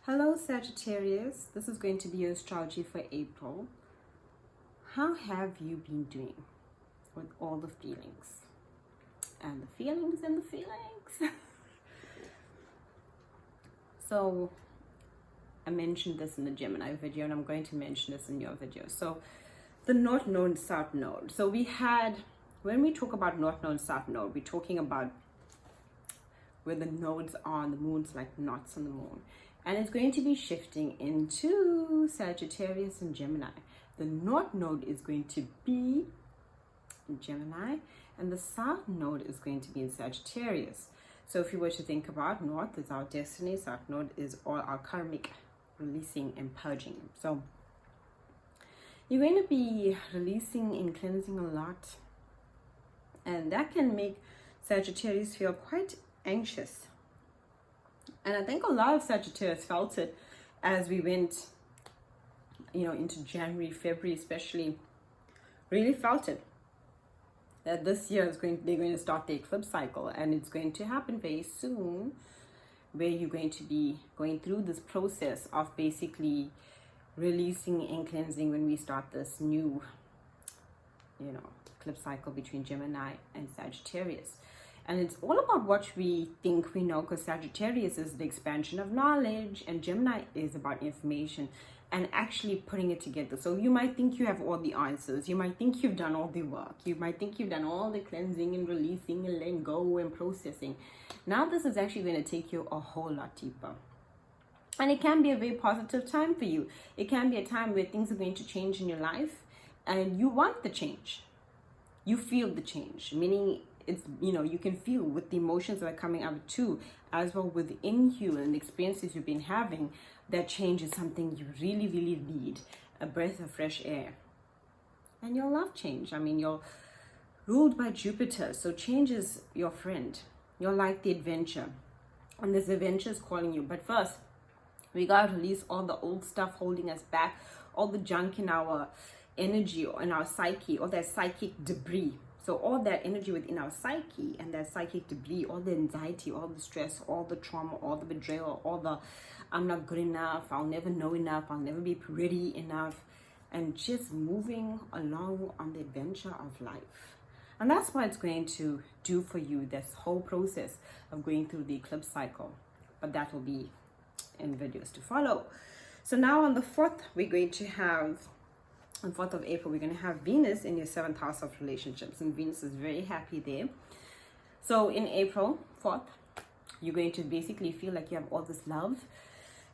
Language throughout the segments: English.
Hello Sagittarius, this is going to be your astrology for April. How have you been doing with all the feelings? And the feelings and the feelings. So I mentioned this in the Gemini video and I'm going to mention this in your video. So the North Node, South Node. So when we talk about North Node, South Node, we're talking about where the nodes are on the moon's like knots on the moon. And it's going to be shifting into Sagittarius and Gemini. The North Node is going to be in Gemini and the South Node is going to be in Sagittarius. So if you were to think about North is our destiny, South Node is all our karmic releasing and purging. So you're going to be releasing and cleansing a lot. And that can make Sagittarius feel quite anxious. And I think a lot of Sagittarius felt it as we went, into January, February especially, really felt it. That this year they're going to start the eclipse cycle, and it's going to happen very soon, where you're going to be going through this process of basically releasing and cleansing when we start this new, eclipse cycle between Gemini and Sagittarius. And it's all about what we think we know, because Sagittarius is the expansion of knowledge and Gemini is about information and actually putting it together. So you might think you have all the answers. You might think you've done all the work. You might think you've done all the cleansing and releasing and letting go and processing. Now this is actually going to take you a whole lot deeper. And it can be a very positive time for you. It can be a time where things are going to change in your life and you want the change. You feel the change, meaning it's, you can feel with the emotions that are coming out too, as well within you and the experiences you've been having, that change is something you really, really need, a breath of fresh air. And you'll love change. You're ruled by Jupiter, so change is your friend. You're like the adventure, and this adventure is calling you. But first, we gotta release all the old stuff holding us back, all the junk in our energy or in our psyche, all that psychic debris. So all that energy within our psyche and that psychic debris, all the anxiety, all the stress, all the trauma, all the betrayal, all the I'm not good enough, I'll never know enough, I'll never be pretty enough, and just moving along on the adventure of life. And that's what it's going to do for you, this whole process of going through the eclipse cycle. But that will be in videos to follow. So now on the 4th, we're going to have on 4th of April, we're going to have Venus in your 7th house of relationships. And Venus is very happy there. So in April 4th, you're going to basically feel like you have all this love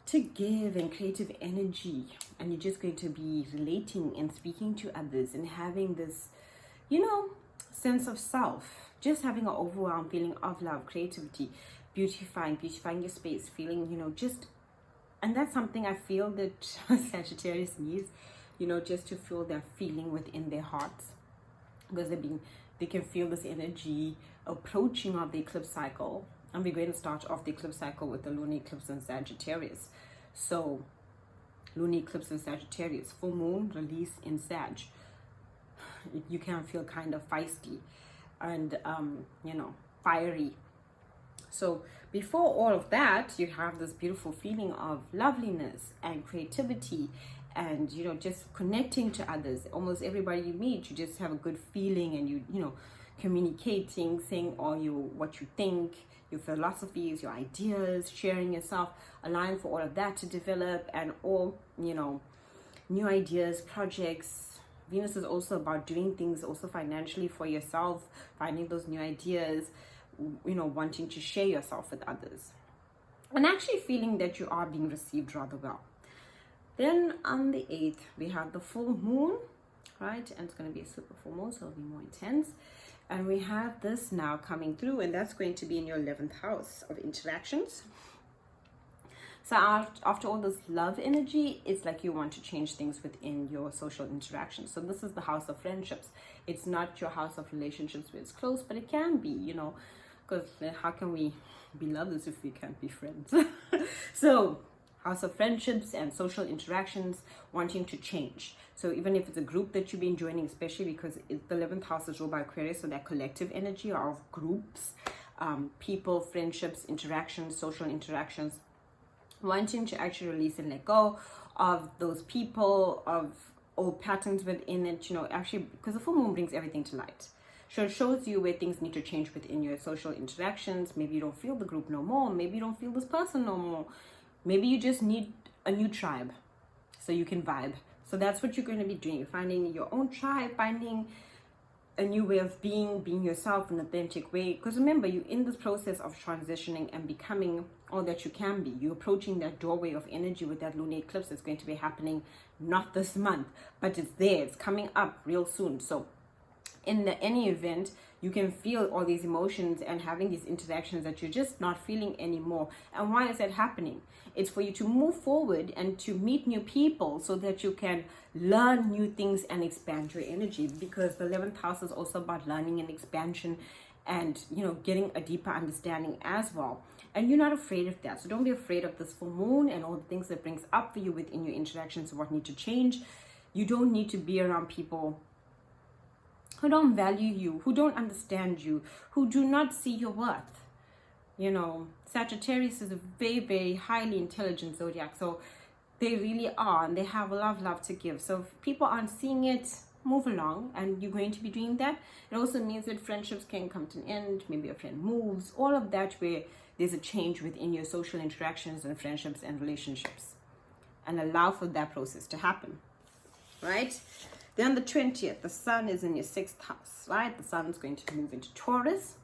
to give and creative energy. And you're just going to be relating and speaking to others and having this, sense of self. Just having an overwhelmed feeling of love, creativity, beautifying your space, feeling, and that's something I feel that Sagittarius needs. Just to feel their feeling within their hearts, because they can feel this energy approaching of the eclipse cycle. And we're going to start off the eclipse cycle with the lunar eclipse in Sagittarius. So lunar eclipse in Sagittarius, full moon release in Sag. You can feel kind of feisty and fiery. So before all of that, you have this beautiful feeling of loveliness and creativity and just connecting to others. Almost everybody you meet, you just have a good feeling, and you communicating, saying what you think, your philosophies, your ideas, sharing yourself, allowing for all of that to develop, and all new ideas, projects. Venus is also about doing things also financially for yourself, finding those new ideas, wanting to share yourself with others, and actually feeling that you are being received rather well. Then on the 8th, we have the full moon, right? And it's going to be a super full moon, so it'll be more intense. And we have this now coming through, and that's going to be in your 11th house of interactions. So after all this love energy, it's like you want to change things within your social interactions. So this is the house of friendships. It's not your house of relationships where it's close, but it can be, because how can we be lovers if we can't be friends? So house of friendships and social interactions, wanting to change. So even if it's a group that you've been joining, especially because the 11th house is ruled by Aquarius, so that collective energy of groups, people, friendships, interactions, social interactions, wanting to actually release and let go of those people, of old patterns within it, actually, because the full moon brings everything to light. So it shows you where things need to change within your social interactions. Maybe you don't feel the group no more. Maybe you don't feel this person no more. Maybe you just need a new tribe so you can vibe. So that's what you're going to be doing. Finding your own tribe, finding a new way of being yourself in an authentic way. Because remember, you're in this process of transitioning and becoming all that you can be. You're approaching that doorway of energy with that lunar eclipse that's going to be happening not this month, but it's there. It's coming up real soon. So in any event, you can feel all these emotions and having these interactions that you're just not feeling anymore. And why is that happening? It's for you to move forward and to meet new people so that you can learn new things and expand your energy, because the 11th house is also about learning and expansion and, getting a deeper understanding as well. And you're not afraid of that. So don't be afraid of this full moon and all the things that brings up for you within your interactions, what need to change. You don't need to be around people who don't value you, who don't understand you, who do not see your worth. Sagittarius is a very, very highly intelligent zodiac. So they really are, and they have a lot of love to give. So if people aren't seeing it, move along, and you're going to be doing that. It also means that friendships can come to an end. Maybe a friend moves, all of that, where there's a change within your social interactions and friendships and relationships, and allow for that process to happen, right? Then the 20th, the sun is in your 6th house, right? The sun is going to move into Taurus,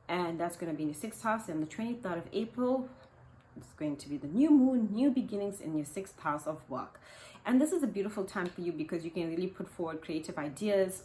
and that's going to be in your 6th house. And the 23rd of April, it's going to be the new moon, new beginnings in your 6th house of work. And this is a beautiful time for you because you can really put forward creative ideas,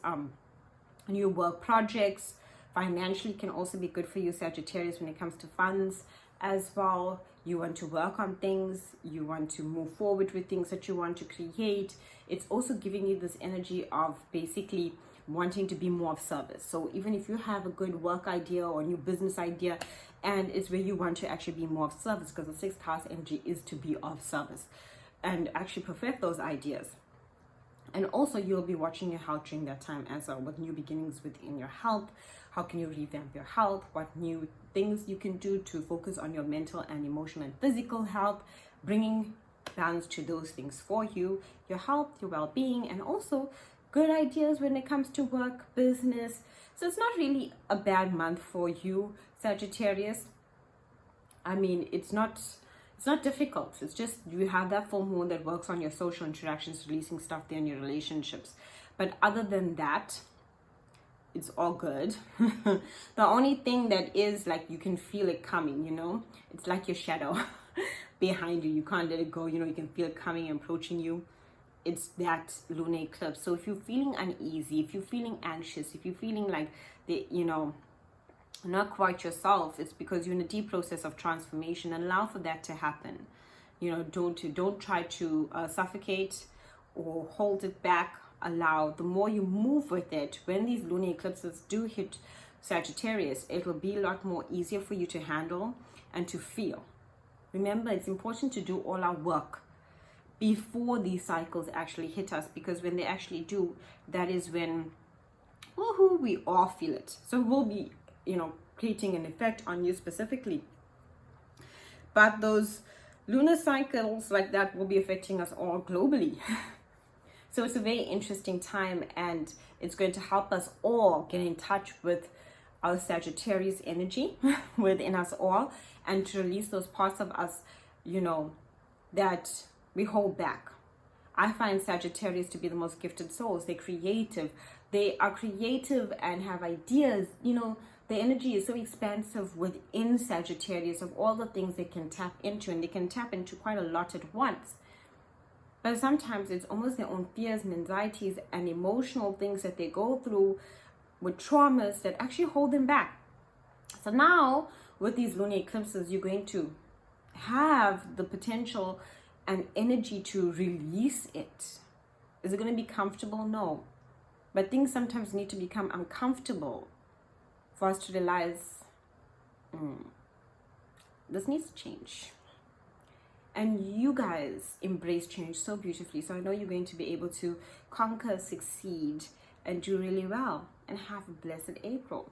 new work projects. Financially can also be good for you, Sagittarius, when it comes to funds as well. You want to work on things, you want to move forward with things that you want to create. It's also giving you this energy of basically wanting to be more of service. So even if you have a good work idea or new business idea, and it's where you want to actually be more of service, because the 6th house energy is to be of service and actually perfect those ideas. And also you'll be watching your health during that time as well, with new beginnings within your health. How can you revamp your health? What new things you can do to focus on your mental and emotional and physical health, bringing balance to those things for you, your health, your well-being, and also good ideas when it comes to work, business. So it's not really a bad month for you, Sagittarius. I mean, it's not difficult. It's just you have that full moon that works on your social interactions, releasing stuff there in your relationships. But other than that, it's all good. The only thing that is, like, you can feel it coming, it's like your shadow behind you. You can't let it go. You can feel it coming and approaching you. It's that lunar eclipse. So if you're feeling uneasy, if you're feeling anxious, if you're feeling like not quite yourself, it's because you're in a deep process of transformation, and allow for that to happen. Don't try to suffocate or hold it back. Allow. The more you move with it, when these lunar eclipses do hit Sagittarius, it will be a lot more easier for you to handle and to feel. Remember, it's important to do all our work before these cycles actually hit us, because when they actually do, that is when we all feel it. So we'll be creating an effect on you specifically, but those lunar cycles like that will be affecting us all globally. So it's a very interesting time, and it's going to help us all get in touch with our Sagittarius energy within us all, and to release those parts of us that we hold back. I find Sagittarius to be the most gifted souls. They're creative. They are creative and have ideas. The energy is so expansive within Sagittarius of all the things they can tap into, and they can tap into quite a lot at once. But sometimes it's almost their own fears and anxieties and emotional things that they go through with traumas that actually hold them back. So now with these lunar eclipses, you're going to have the potential and energy to release it. Is it going to be comfortable? No. But things sometimes need to become uncomfortable for us to realize this needs to change. And you guys embrace change so beautifully. So I know you're going to be able to conquer, succeed, and do really well. And have a blessed April.